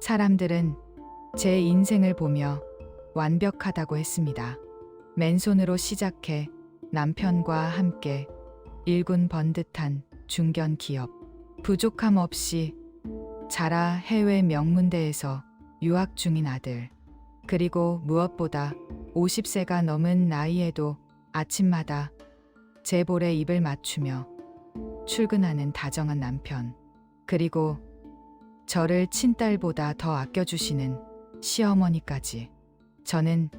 사람들은 제 인생을 보며 완벽하다고 했습니다. 맨손으로 시작해 남편과 함께 일군 번듯한 중견 기업, 부족함 없이 자라 해외 명문대에서 유학 중인 아들, 그리고 무엇보다 50세가 넘은 나이에도 아침마다 제 볼에 입을 맞추며 출근하는 다정한 남편, 그리고 저를 친딸보다 더 아껴주시는 시어머니까지. 저는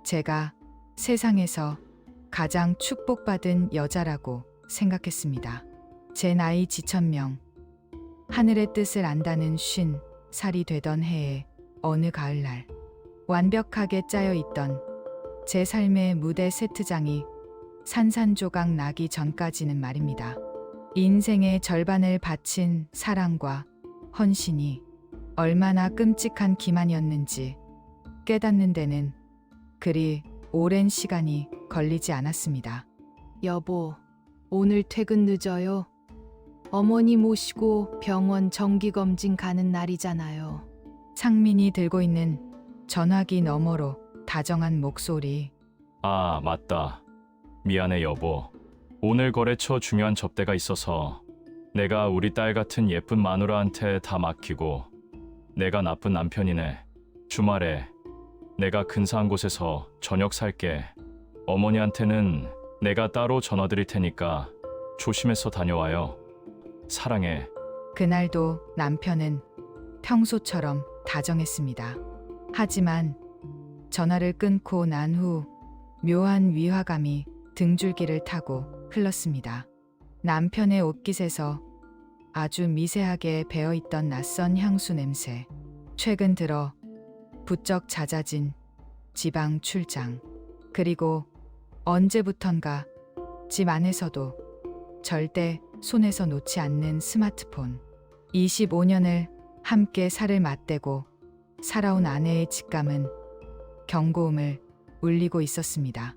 제가 세상에서 가장 축복받은 여자라고 생각했습니다. 제 나이 지천명, 하늘의 뜻을 안다는 50살이 되던 해에 어느 가을날, 완벽하게 짜여 있던 제 삶의 무대 세트장이 산산조각 나기 전까지는 말입니다. 인생의 절반을 바친 사랑과 헌신이 얼마나 끔찍한 기만이었는지 깨닫는 데는 그리 오랜 시간이 걸리지 않았습니다. 여보, 오늘 퇴근 늦어요. 어머니 모시고 병원 정기검진 가는 날이잖아요. 상민이 들고 있는 전화기 너머로 다정한 목소리. 아, 맞다. 미안해, 여보. 오늘 거래처 중요한 접대가 있어서 내가 우리 딸 같은 예쁜 마누라한테 다 맡기고 내가 나쁜 남편이네. 주말에 내가 근사한 곳에서 저녁 살게. 어머니한테는 내가 따로 전화 드릴 테니까 조심해서 다녀와요. 사랑해. 그날도 남편은 평소처럼 다정했습니다. 하지만 전화를 끊고 난 후 묘한 위화감이 등줄기를 타고 흘렀습니다. 남편의 옷깃에서 아주 미세하게 배어있던 낯선 향수 냄새, 최근 들어 부쩍 잦아진 지방 출장, 그리고 언제부턴가 집 안에서도 절대 손에서 놓지 않는 스마트폰. 25년을 함께 살을 맞대고 살아온 아내의 직감은 경고음을 울리고 있었습니다.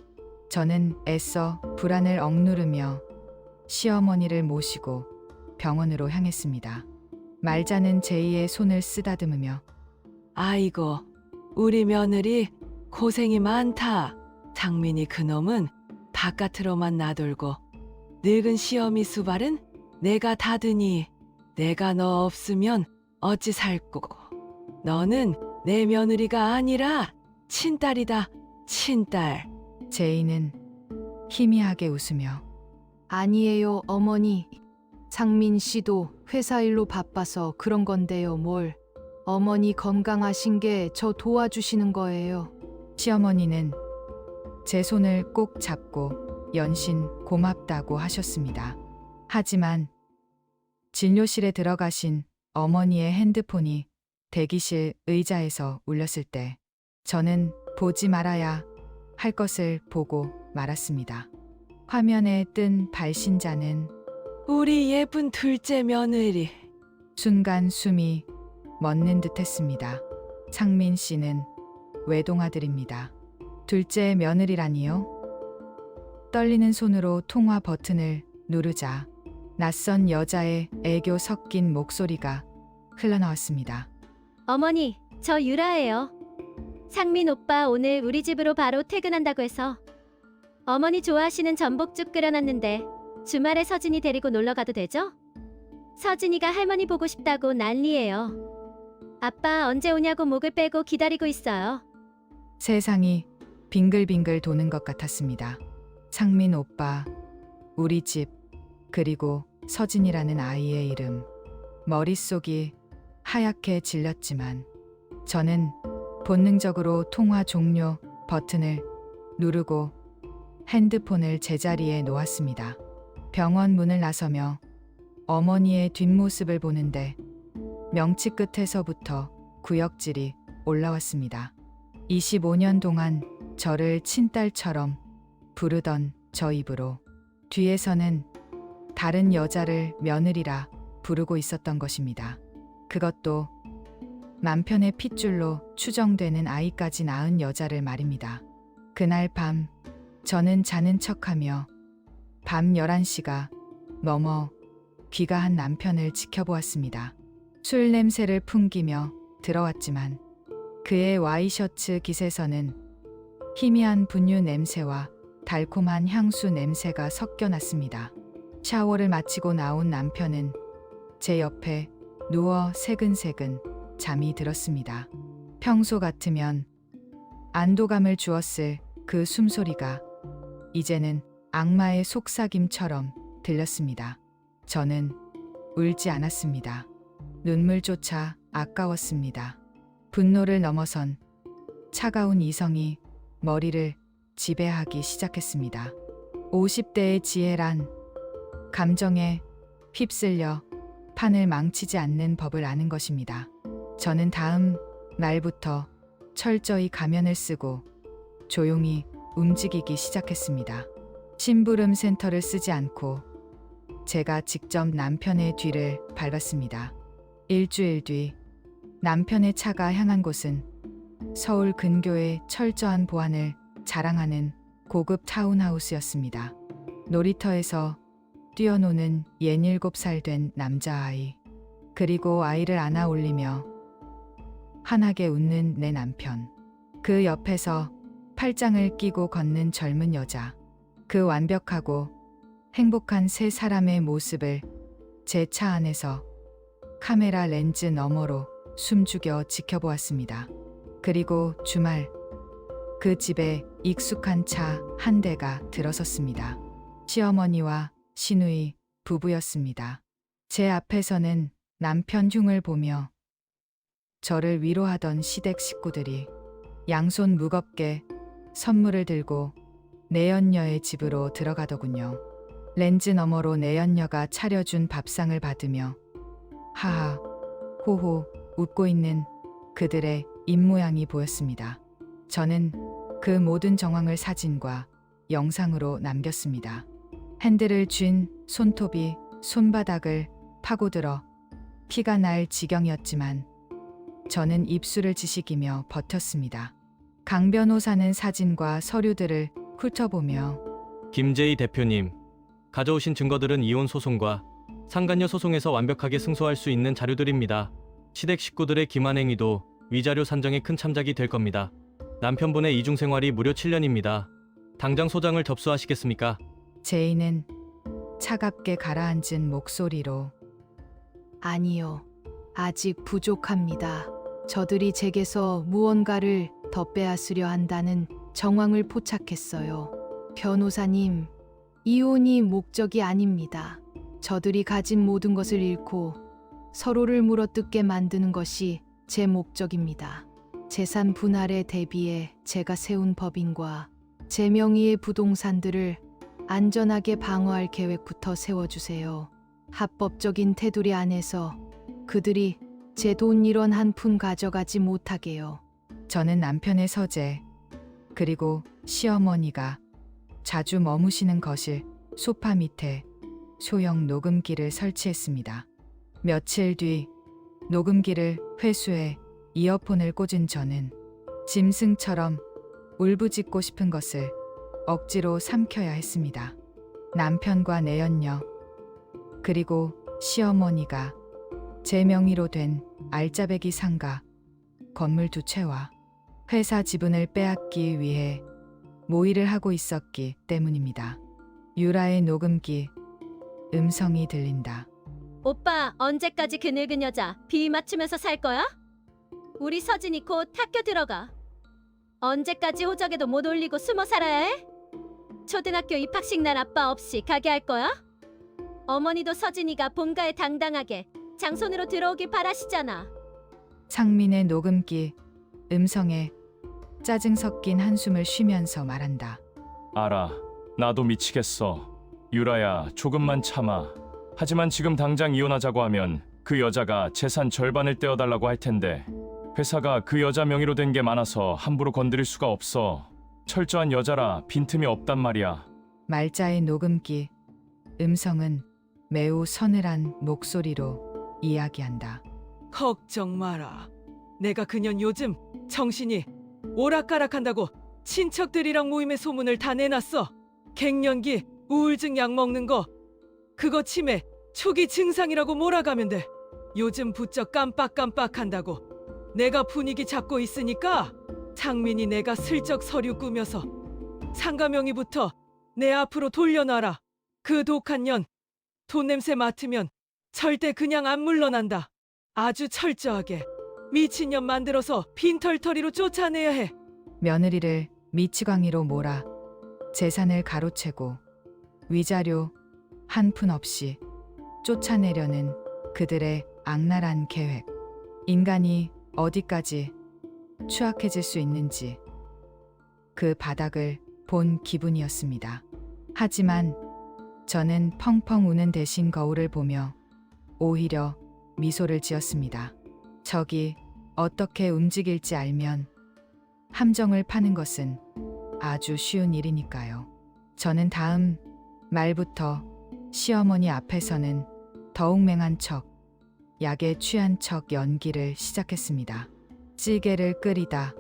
저는 애써 불안을 억누르며 시어머니를 모시고 병원으로 향했습니다. 말자는 제이의 손을 쓰다듬으며 아이고, 우리 며느리 고생이 많다. 장민이 그놈은 바깥으로만 나돌고 늙은 시어미 수발은 내가 다드니 내가 너 없으면 어찌 살 거고. 너는 내 며느리가 아니라 친딸이다, 친딸. 제이는 희미하게 웃으며 아니에요, 어머니. 상민 씨도 회사 일로 바빠서 그런 건데요, 뭘. 어머니 건강하신 게 저 도와주시는 거예요. 시어머니는 제 손을 꼭 잡고 연신 고맙다고 하셨습니다. 하지만 진료실에 들어가신 어머니의 핸드폰이 대기실 의자에서 울렸을 때 저는 보지 말아야 할 것을 보고 말았습니다. 화면에 뜬 발신자는 우리 예쁜 둘째 며느리. 순간 숨이 멎는 듯했습니다. 상민 씨는 외동아들입니다. 둘째 며느리라니요? 떨리는 손으로 통화 버튼을 누르자 낯선 여자의 애교 섞인 목소리가 흘러나왔습니다. 어머니, 저 유라예요. 상민 오빠 오늘 우리 집으로 바로 퇴근한다고 해서 어머니 좋아하시는 전복죽 끓여놨는데 주말에 서진이 데리고 놀러 가도 되죠? 서진이가 할머니 보고 싶다고 난리예요. 아빠 언제 오냐고 목을 빼고 기다리고 있어요. 세상이 빙글빙글 도는 것 같았습니다. 상민 오빠, 우리 집, 그리고 서진이라는 아이의 이름. 머릿속이 하얗게 질렸지만 저는 본능적으로 통화 종료 버튼을 누르고 핸드폰을 제자리에 놓았습니다. 병원 문을 나서며 어머니의 뒷모습을 보는데 명치 끝에서부터 구역질이 올라왔습니다. 25년 동안 저를 친딸처럼 부르던 저 입으로 뒤에서는 다른 여자를 며느리라 부르고 있었던 것입니다. 그것도 남편의 핏줄로 추정되는 아이까지 낳은 여자를 말입니다. 그날 밤 저는 자는 척하며 밤 11시가 넘어 귀가한 남편을 지켜보았습니다. 술 냄새를 풍기며 들어왔지만 그의 와이셔츠 깃에서는 희미한 분유 냄새와 달콤한 향수 냄새가 섞여 났습니다. 샤워를 마치고 나온 남편은 제 옆에 누워 새근새근 잠이 들었습니다. 평소 같으면 안도감을 주었을 그 숨소리가 이제는 악마의 속삭임처럼 들렸습니다. 저는 울지 않았습니다. 눈물조차 아까웠습니다. 분노를 넘어선 차가운 이성이 머리를 지배하기 시작했습니다. 50대의 지혜란 감정에 휩쓸려 판을 망치지 않는 법을 아는 것입니다. 저는 다음 날부터 철저히 가면을 쓰고 조용히 움직이기 시작했습니다. 심부름 센터를 쓰지 않고 제가 직접 남편의 뒤를 밟았습니다. 일주일 뒤 남편의 차가 향한 곳은 서울 근교의 철저한 보안을 자랑하는 고급 타운하우스였습니다. 놀이터에서 뛰어노는 67살 된 남자아이, 그리고 아이를 안아 올리며 환하게 웃는 내 남편, 그 옆에서 팔짱을 끼고 걷는 젊은 여자, 그 완벽하고 행복한 세 사람의 모습을 제 차 안에서 카메라 렌즈 너머로 숨죽여 지켜보았습니다. 그리고 주말 그 집에 익숙한 차 한 대가 들어섰습니다. 시어머니와 시누이 부부였습니다. 제 앞에서는 남편 흉을 보며 저를 위로하던 시댁 식구들이 양손 무겁게 선물을 들고 내연녀의 집으로 들어가더군요. 렌즈 너머로 내연녀가 차려준 밥상을 받으며 하하, 호호 웃고 있는 그들의 입모양이 보였습니다. 저는 그 모든 정황을 사진과 영상으로 남겼습니다. 핸들을 쥔 손톱이 손바닥을 파고들어 피가 날 지경이었지만 저는 입술을 지식이며 버텼습니다. 강 변호사는 사진과 서류들을 훑어보며 김재희 대표님, 가져오신 증거들은 이혼 소송과 상간녀 소송에서 완벽하게 승소할 수 있는 자료들입니다. 시댁 식구들의 기만 행위도 위자료 산정에 큰 참작이 될 겁니다. 남편분의 이중 생활이 무려 7년입니다. 당장 소장을 접수하시겠습니까? 제이는 차갑게 가라앉은 목소리로 아니요. 아직 부족합니다. 저들이 제게서 무언가를 더 빼앗으려 한다는 정황을 포착했어요. 변호사님, 이혼이 목적이 아닙니다. 저들이 가진 모든 것을 잃고 서로를 물어뜯게 만드는 것이 제 목적입니다. 재산 분할에 대비해 제가 세운 법인과 제 명의의 부동산들을 안전하게 방어할 계획부터 세워주세요. 합법적인 테두리 안에서 그들이 제 돈 1원 한 푼 가져가지 못하게요. 저는 남편의 서재, 그리고 시어머니가 자주 머무시는 거실 소파 밑에 소형 녹음기를 설치했습니다. 며칠 뒤 녹음기를 회수해 이어폰을 꽂은 저는 짐승처럼 울부짖고 싶은 것을 억지로 삼켜야 했습니다. 남편과 내연녀, 그리고 시어머니가 제 명의로 된 알짜배기 상가, 건물 2채와 회사 지분을 빼앗기 위해 모의를 하고 있었기 때문입니다. 유라의 녹음기, 음성이 들린다. 오빠, 언제까지 그 늙은 여자 비 맞추면서 살 거야? 우리 서진이 곧 학교 들어가. 언제까지 호적에도 못 올리고 숨어 살아야 해? 초등학교 입학식 날 아빠 없이 가게 할 거야? 어머니도 서진이가 본가에 당당하게 장손으로 들어오길 바라시잖아. 상민의 녹음기, 음성에 짜증 섞인 한숨을 쉬면서 말한다. 알아. 나도 미치겠어. 유라야, 조금만 참아. 하지만 지금 당장 이혼하자고 하면 그 여자가 재산 절반을 떼어달라고 할 텐데 회사가 그 여자 명의로 된 게 많아서 함부로 건드릴 수가 없어. 철저한 여자라 빈틈이 없단 말이야. 말자의 녹음기, 음성은 매우 서늘한 목소리로 이야기한다. 걱정 마라. 내가 그년 요즘 정신이 오락가락한다고 친척들이랑 모임에 소문을 다 내놨어. 갱년기, 우울증 약 먹는 거 그거 치매 초기 증상이라고 몰아가면 돼. 요즘 부쩍 깜빡깜빡한다고. 내가 분위기 잡고 있으니까 창민이 내가 슬쩍 서류 꾸며서 상가 명의부터 내 앞으로 돌려놔라. 그 독한 년 돈 냄새 맡으면 절대 그냥 안 물러난다. 아주 철저하게 미친년 만들어서 빈털터리로 쫓아내야 해. 며느리를 미치광이로 몰아 재산을 가로채고 위자료 한 푼 없이 쫓아내려는 그들의 악랄한 계획. 인간이 어디까지 추악해질 수 있는지 그 바닥을 본 기분이었습니다. 하지만 저는 펑펑 우는 대신 거울을 보며 오히려 미소를 지었습니다. 적이 어떻게 움직일지 알면 함정을 파는 것은 아주 쉬운 일이니까요. 저는 다음 말부터 시어머니 앞에서는 더욱 맹한 척, 약에 취한 척 연기를 시작했습니다. 찌개를 끓이다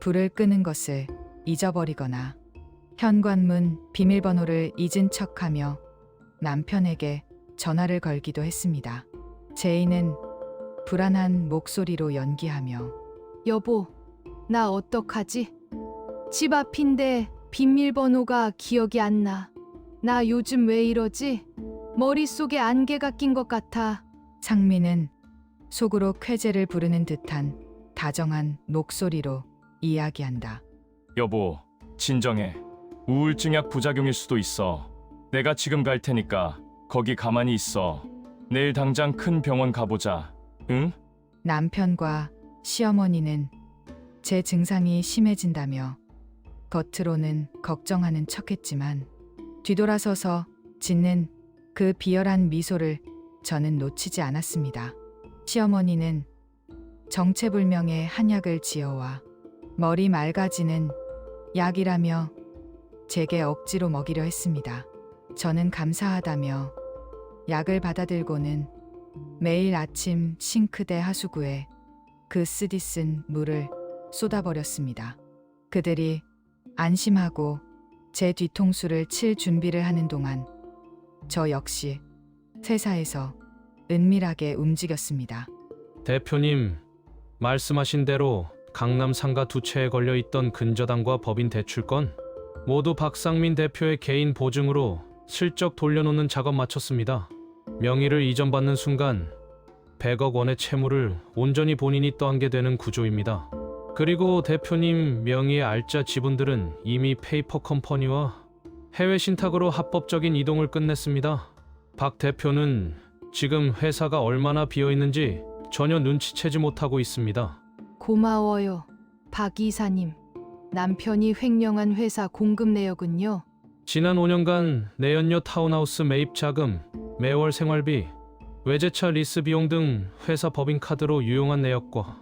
불을 끄는 것을 잊어버리거나 현관문 비밀번호를 잊은 척하며 남편에게 전화를 걸기도 했습니다. 제이는 불안한 목소리로 연기하며 여보, 나 어떡하지? 집 앞인데 비밀번호가 기억이 안 나. 나 요즘 왜 이러지? 머릿속에 안개가 낀 것 같아. 상민은 속으로 쾌재를 부르는 듯한 다정한 목소리로 이야기한다. 여보, 진정해. 우울증약 부작용일 수도 있어. 내가 지금 갈 테니까 거기 가만히 있어. 내일 당장 큰 병원 가보자. 응? 남편과 시어머니는 제 증상이 심해진다며 겉으로는 걱정하는 척했지만 뒤돌아서서 짓는 그 비열한 미소를 저는 놓치지 않았습니다. 시어머니는 정체불명의 한약을 지어와 머리 맑아지는 약이라며 제게 억지로 먹이려 했습니다. 저는 감사하다며 약을 받아들고는 매일 아침 싱크대 하수구에 그 쓰디쓴 물을 쏟아버렸습니다. 그들이 안심하고 제 뒤통수를 칠 준비를 하는 동안 저 역시 회사에서 은밀하게 움직였습니다. 대표님, 말씀하신 대로 강남 상가 두 채에 걸려 있던 근저당과 법인 대출권 모두 박상민 대표의 개인 보증으로 슬쩍 돌려놓는 작업 마쳤습니다. 명의를 이전받는 순간 100억 원의 채무를 온전히 본인이 떠안게 되는 구조입니다. 그리고 대표님 명의의 알짜 지분들은 이미 페이퍼 컴퍼니와 해외 신탁으로 합법적인 이동을 끝냈습니다. 박 대표는 지금 회사가 얼마나 비어있는지 전혀 눈치채지 못하고 있습니다. 고마워요, 박 이사님. 남편이 횡령한 회사 공급 내역은요? 지난 5년간 내연료 타운하우스 매입 자금, 매월 생활비, 외제차 리스 비용 등 회사 법인카드로 유용한 내역과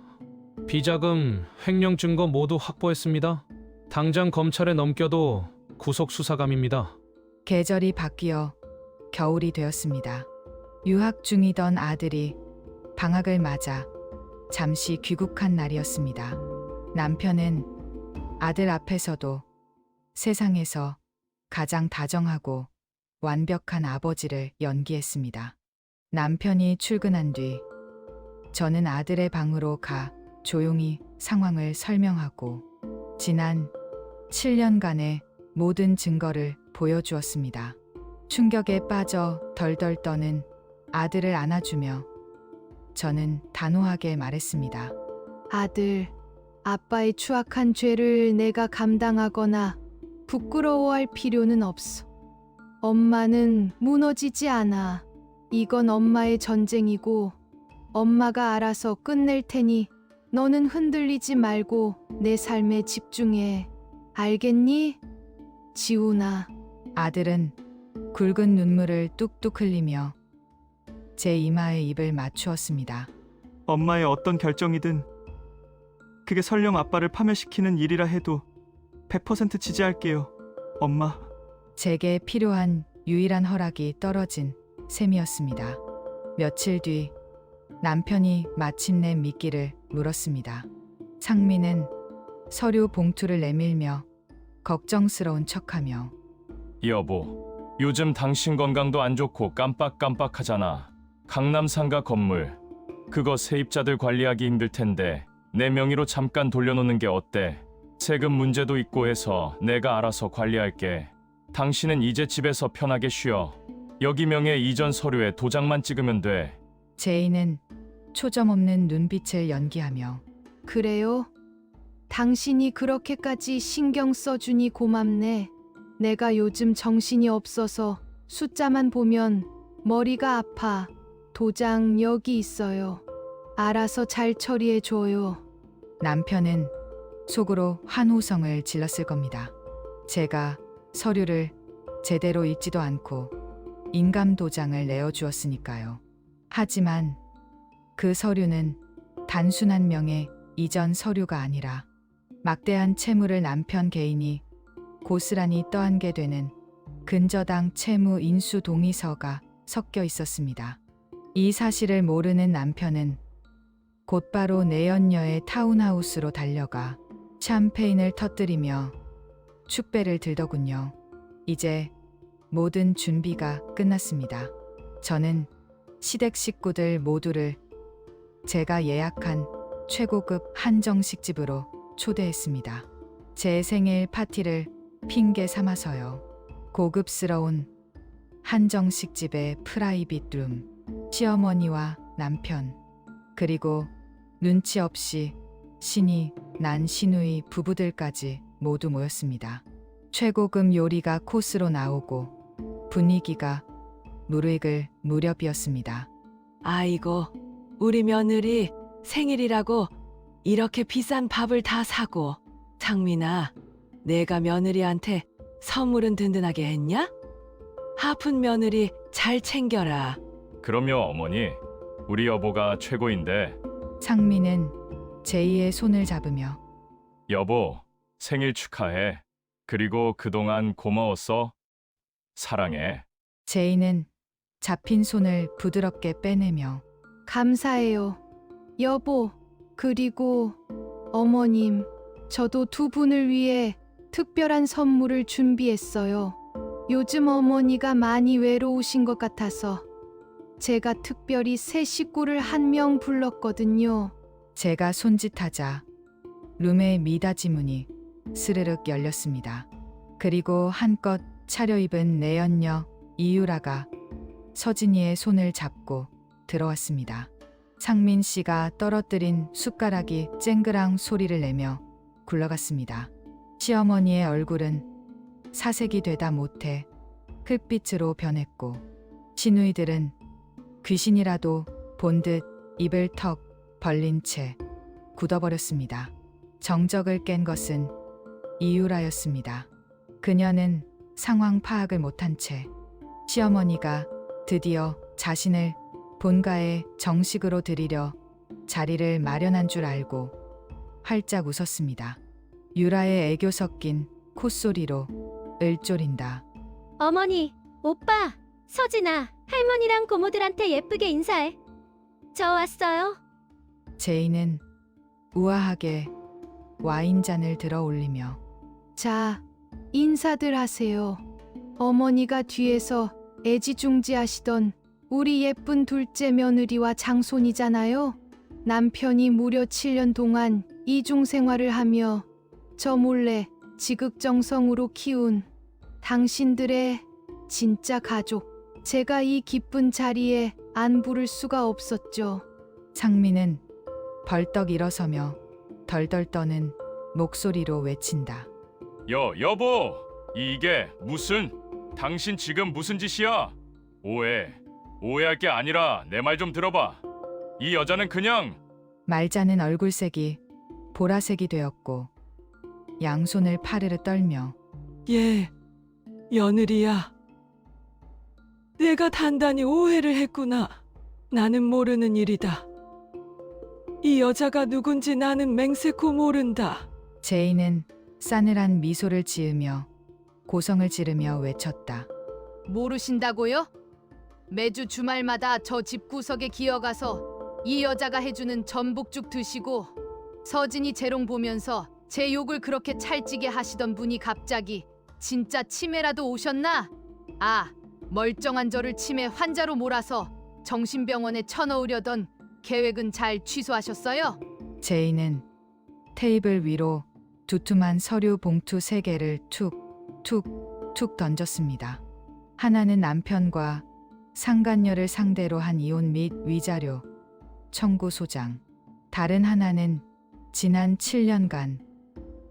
비자금, 횡령 증거 모두 확보했습니다. 당장 검찰에 넘겨도 구속 수사감입니다. 계절이 바뀌어 겨울이 되었습니다. 유학 중이던 아들이 방학을 맞아 잠시 귀국한 날이었습니다. 남편은 아들 앞에서도 세상에서 가장 다정하고 완벽한 아버지를 연기했습니다. 남편이 출근한 뒤 저는 아들의 방으로 가 조용히 상황을 설명하고 지난 7년간의 모든 증거를 보여주었습니다. 충격에 빠져 덜덜 떠는 아들을 안아주며 저는 단호하게 말했습니다. 아들, 아빠의 추악한 죄를 내가 감당하거나 부끄러워할 필요는 없어. 엄마는 무너지지 않아. 이건 엄마의 전쟁이고 엄마가 알아서 끝낼 테니 너는 흔들리지 말고 내 삶에 집중해. 알겠니? 지훈아. 아들은 굵은 눈물을 뚝뚝 흘리며 제 이마에 입을 맞추었습니다. 엄마의 어떤 결정이든 그게 설령 아빠를 파멸시키는 일이라 해도 100% 지지할게요. 엄마. 제게 필요한 유일한 허락이 떨어진 셈이었습니다. 며칠 뒤 남편이 마침내 미끼를 물었습니다. 상민은 서류 봉투를 내밀며 걱정스러운 척하며 여보, 요즘 당신 건강도 안 좋고 깜빡깜빡하잖아. 강남 상가 건물, 그거 세입자들 관리하기 힘들 텐데 내 명의로 잠깐 돌려놓는 게 어때? 세금 문제도 있고 해서 내가 알아서 관리할게. 당신은 이제 집에서 편하게 쉬어. 여기 명의 이전 서류에 도장만 찍으면 돼. 제이는 초점 없는 눈빛을 연기하며 그래요? 당신이 그렇게까지 신경 써주니 고맙네. 내가 요즘 정신이 없어서 숫자만 보면 머리가 아파. 도장 여기 있어요. 알아서 잘 처리해줘요. 남편은 속으로 환호성을 질렀을 겁니다. 제가 서류를 제대로 읽지도 않고 인감 도장을 내어주었으니까요. 하지만 그 서류는 단순한 명의 이전 서류가 아니라 막대한 채무를 남편 개인이 고스란히 떠안게 되는 근저당 채무 인수 동의서가 섞여 있었습니다. 이 사실을 모르는 남편은 곧바로 내연녀의 타운하우스로 달려가 샴페인을 터뜨리며 축배를 들더군요. 이제 모든 준비가 끝났습니다. 저는 시댁 식구들 모두를 제가 예약한 최고급 한정식집으로 초대했습니다. 제 생일 파티를 핑계 삼아서요. 고급스러운 한정식집의 프라이빗 룸, 시어머니와 남편, 그리고 눈치 없이 신이 난 시누이 부부들까지 모두 모였습니다. 최고급 요리가 코스로 나오고 분위기가 무르익을 무렵이었습니다. 아이고, 우리 며느리 생일이라고 이렇게 비싼 밥을 다 사고. 상민아, 내가 며느리한테 선물은 든든하게 했냐? 아픈 며느리 잘 챙겨라. 그럼요, 어머니. 우리 여보가 최고인데. 상민은 제이의 손을 잡으며 여보, 생일 축하해. 그리고 그동안 고마웠어. 사랑해. 제이는 잡힌 손을 부드럽게 빼내며 감사해요. 여보, 그리고 어머님, 저도 두 분을 위해 특별한 선물을 준비했어요. 요즘 어머니가 많이 외로우신 것 같아서 제가 특별히 새 식구를 한 명 불렀거든요. 제가 손짓하자 룸의 미닫이 문이 스르륵 열렸습니다. 그리고 한껏 차려입은 내연녀 이유라가 서진이의 손을 잡고 들어왔습니다. 상민 씨가 떨어뜨린 숟가락이 쨍그랑 소리를 내며 굴러갔습니다. 시어머니의 얼굴은 사색이 되다 못해 흙빛으로 변했고 시누이들은 귀신이라도 본 듯 입을 턱 벌린 채 굳어버렸습니다. 정적을 깬 것은 이유라였습니다. 그녀는 상황 파악을 못한 채 시어머니가 드디어 자신을 본가에 정식으로 들이려 자리를 마련한 줄 알고 활짝 웃었습니다. 유라의 애교 섞인 콧소리로 을조린다. 어머니, 오빠, 서진아, 할머니랑 고모들한테 예쁘게 인사해. 저 왔어요. 제이는 우아하게 와인잔을 들어 올리며 자, 인사들 하세요. 어머니가 뒤에서 애지중지하시던 우리 예쁜 둘째 며느리와 장손이잖아요. 남편이 무려 7년 동안 이중 생활을 하며 저 몰래 지극정성으로 키운 당신들의 진짜 가족. 제가 이 기쁜 자리에 안 부를 수가 없었죠. 상민은 벌떡 일어서며 덜덜 떠는 목소리로 외친다. 여보! 이게 무슨... 당신 지금 무슨 짓이야? 오해할 게 아니라 내 말 좀 들어봐. 이 여자는 그냥... 말자는 얼굴색이 보라색이 되었고 양손을 파르르 떨며 예, 며느리야. 내가 단단히 오해를 했구나. 나는 모르는 일이다. 이 여자가 누군지 나는 맹세코 모른다. 제이는 싸늘한 미소를 지으며 고성을 지르며 외쳤다. 모르신다고요? 매주 주말마다 저 집 구석에 기어가서 이 여자가 해주는 전복죽 드시고 서진이 재롱 보면서 제 욕을 그렇게 찰지게 하시던 분이 갑자기 진짜 치매라도 오셨나? 아, 멀쩡한 저를 치매 환자로 몰아서 정신병원에 쳐넣으려던 계획은 잘 취소하셨어요? 제이는 테이블 위로 두툼한 서류 봉투 3개를 툭 던졌습니다. 하나는 남편과 상간녀를 상대로 한 이혼 및 위자료 청구 소장, 다른 하나는 지난 7년간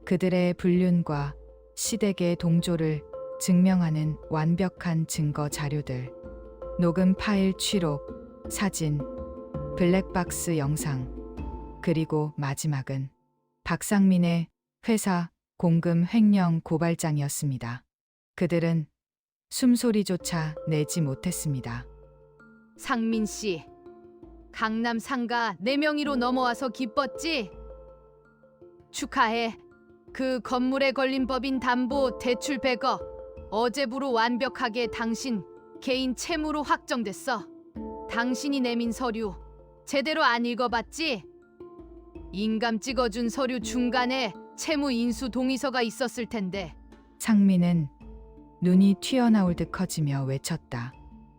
그들의 불륜과 시댁의 동조를 증명하는 완벽한 증거 자료들, 녹음 파일 취록, 사진, 블랙박스 영상, 그리고 마지막은 박상민의 회사 공금 횡령 고발장이었습니다. 그들은 숨소리조차 내지 못했습니다. 상민 씨, 강남 상가 내 명의로 넘어와서 기뻤지? 축하해. 그 건물에 걸린 법인 담보 대출 100억 어제부로 완벽하게 당신 개인 채무로 확정됐어. 당신이 내민 서류 제대로 안 읽어봤지? 인감 찍어준 서류 중간에 채무 인수 동의서가 있었을 텐데. 상민은 눈이 튀어나올 듯 커지며 외쳤다.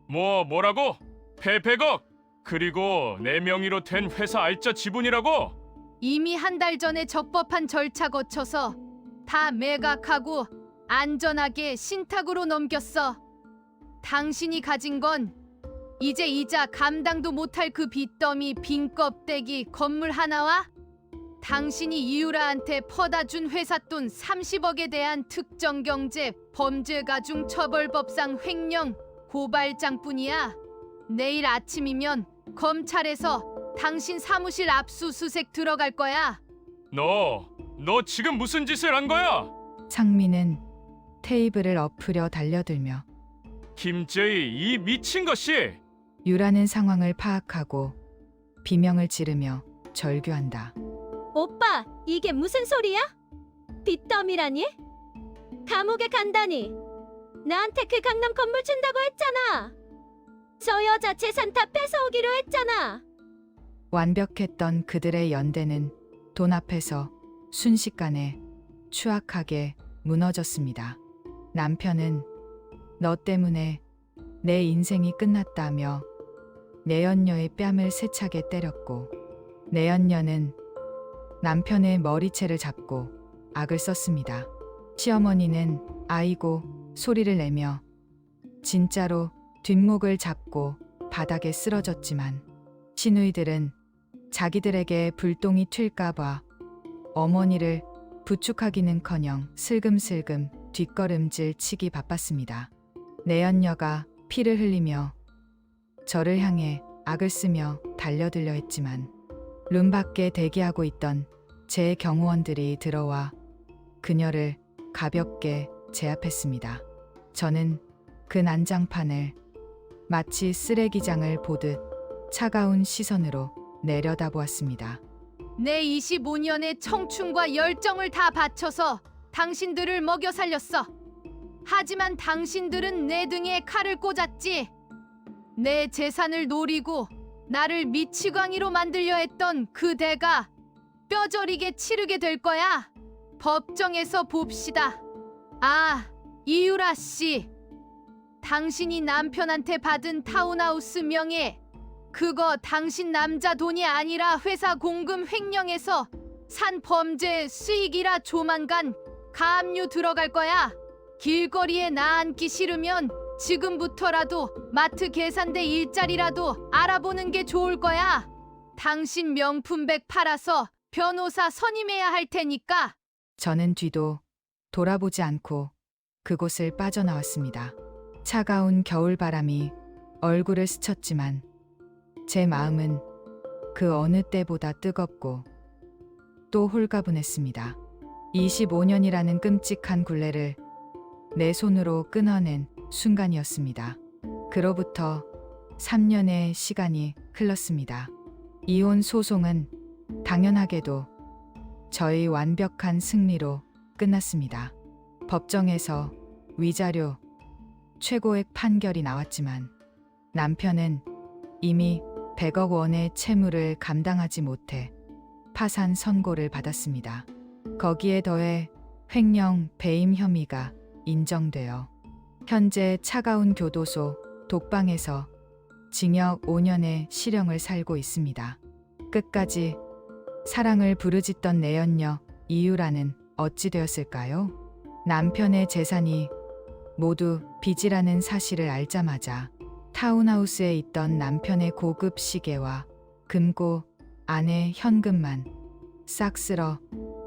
뭐라고? 100억? 그리고 내 명의로 된 회사 알짜 지분이라고? 이미 한 달 전에 적법한 절차 거쳐서 다 매각하고 안전하게 신탁으로 넘겼어. 당신이 가진 건 이제 이자 감당도 못할 그 빚더미 빈 껍데기 건물 하나와 당신이 이유라한테 퍼다 준 회사 돈 30억에 대한 특정경제 범죄가중 처벌법상 횡령 고발장뿐이야. 내일 아침이면 검찰에서 당신 사무실 압수수색 들어갈 거야. 너 지금 무슨 짓을 한 거야? 상민은 테이블을 엎으려 달려들며 김재희 이 미친 것이! 유라는 상황을 파악하고 비명을 지르며 절규한다. 오빠, 이게 무슨 소리야? 빚더미라니? 감옥에 간다니? 나한테 그 강남 건물 준다고 했잖아. 저 여자 재산 다 뺏어오기로 했잖아. 완벽했던 그들의 연대는 돈 앞에서 순식간에 추악하게 무너졌습니다. 남편은 너 때문에 내 인생이 끝났다며 내연녀의 뺨을 세차게 때렸고, 내연녀는 남편의 머리채를 잡고 악을 썼습니다. 시어머니는 아이고 소리를 내며 진짜로 뒷목을 잡고 바닥에 쓰러졌지만, 시누이들은 자기들에게 불똥이 튈까봐 어머니를 부축하기는커녕 슬금슬금 뒷걸음질 치기 바빴습니다. 내연녀가 피를 흘리며 저를 향해 악을 쓰며 달려들려 했지만, 룸 밖에 대기하고 있던 제 경호원들이 들어와 그녀를 가볍게 제압했습니다. 저는 그 난장판을 마치 쓰레기장을 보듯 차가운 시선으로 내려다보았습니다. 내 25년의 청춘과 열정을 다 바쳐서 당신들을 먹여 살렸어. 하지만 당신들은 내 등에 칼을 꽂았지. 내 재산을 노리고 나를 미치광이로 만들려 했던 그 대가 뼈저리게 치르게 될 거야. 법정에서 봅시다. 아, 이유라 씨. 당신이 남편한테 받은 타운하우스 명예, 그거 당신 남자 돈이 아니라 회사 공금 횡령해서 산 범죄 수익이라 조만간 가압류 들어갈 거야. 길거리에 나 앉기 싫으면 지금부터라도 마트 계산대 일자리라도 알아보는 게 좋을 거야. 당신 명품백 팔아서 변호사 선임해야 할 테니까. 저는 뒤도 돌아보지 않고 그곳을 빠져나왔습니다. 차가운 겨울바람이 얼굴을 스쳤지만 제 마음은 그 어느 때보다 뜨겁고 또 홀가분했습니다. 25년이라는 끔찍한 굴레를 내 손으로 끊어낸 순간이었습니다. 그로부터 3년의 시간이 흘렀습니다. 이혼 소송은 당연하게도 저희 완벽한 승리로 끝났습니다. 법정에서 위자료 최고액 판결이 나왔지만 남편은 이미 100억 원의 채무를 감당하지 못해 파산 선고를 받았습니다. 거기에 더해 횡령 배임 혐의가 인정되어 현재 차가운 교도소 독방에서 징역 5년의 실형을 살고 있습니다. 끝까지 사랑을 부르짖던 내연녀 이유라는 어찌 되었을까요? 남편의 재산이 모두 빚이라는 사실을 알자마자 타운하우스에 있던 남편의 고급 시계와 금고 안에 현금만 싹 쓸어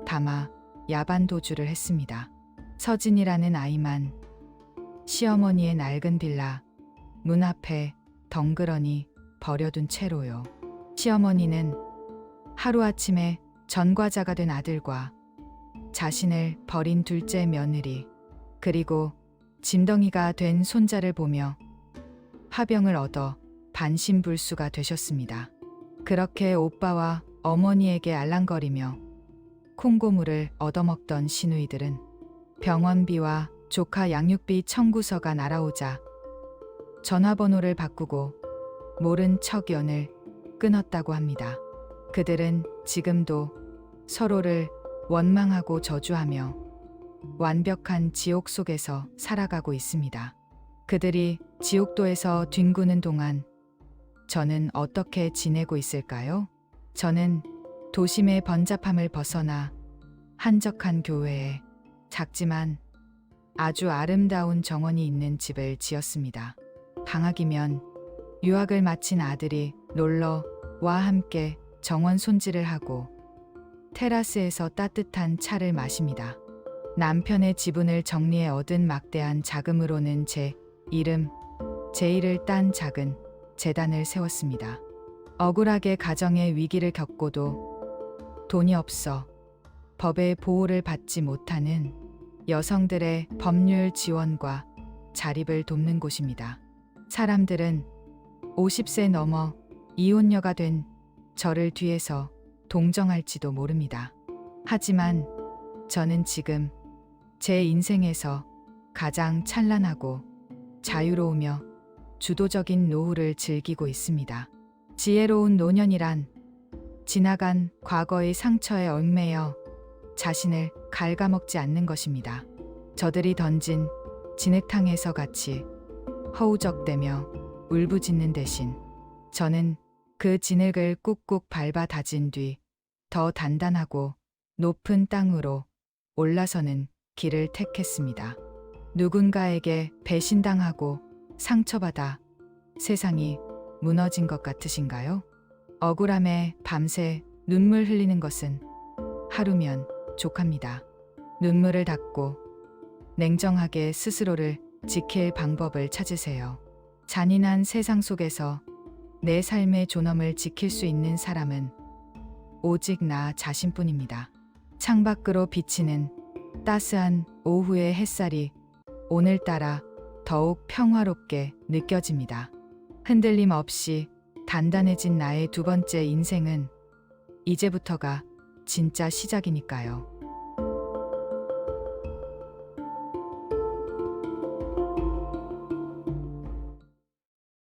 담아 야반 도주를 했습니다. 서진이라는 아이만 시어머니의 낡은 빌라 문 앞에 덩그러니 버려둔 채로요. 시어머니는 하루아침에 전과자가 된 아들과 자신을 버린 둘째 며느리 그리고 짐덩이가 된 손자를 보며 화병을 얻어 반신불수가 되셨습니다. 그렇게 오빠와 어머니에게 알랑거리며 콩고물을 얻어먹던 시누이들은 병원비와 조카 양육비 청구서가 날아오자 전화번호를 바꾸고 모른 척 연을 끊었다고 합니다. 그들은 지금도 서로를 원망하고 저주하며 완벽한 지옥 속에서 살아가고 있습니다. 그들이 지옥도에서 뒹구는 동안 저는 어떻게 지내고 있을까요? 저는 도심의 번잡함을 벗어나 한적한 교회에 작지만 아주 아름다운 정원이 있는 집을 지었습니다. 방학이면 유학을 마친 아들이 놀러와 함께 정원 손질을 하고 테라스에서 따뜻한 차를 마십니다. 남편의 지분을 정리해 얻은 막대한 자금으로는 제 이름, 제일을 딴 작은 재단을 세웠습니다. 억울하게 가정의 위기를 겪고도 돈이 없어 법의 보호를 받지 못하는 여성들의 법률 지원과 자립을 돕는 곳입니다. 사람들은 50세 넘어 이혼녀가 된 저를 뒤에서 동정할지도 모릅니다. 하지만 저는 지금 제 인생에서 가장 찬란하고 자유로우며 주도적인 노후를 즐기고 있습니다. 지혜로운 노년이란 지나간 과거의 상처에 얽매여 자신을 갉아먹지 않는 것입니다. 저들이 던진 진흙탕에서 같이 허우적대며 울부짖는 대신 저는 그 진흙을 꾹꾹 밟아 다진 뒤 더 단단하고 높은 땅으로 올라서는 길을 택했습니다. 누군가에게 배신당하고 상처받아 세상이 무너진 것 같으신가요? 억울함에 밤새 눈물 흘리는 것은 하루면 족합니다. 눈물을 닦고 냉정하게 스스로를 지킬 방법을 찾으세요. 잔인한 세상 속에서 내 삶의 존엄을 지킬 수 있는 사람은 오직 나 자신뿐입니다. 창밖으로 비치는 따스한 오후의 햇살이 오늘따라 더욱 평화롭게 느껴집니다. 흔들림 없이 단단해진 나의 두 번째 인생은 이제부터가 진짜 시작이니까요.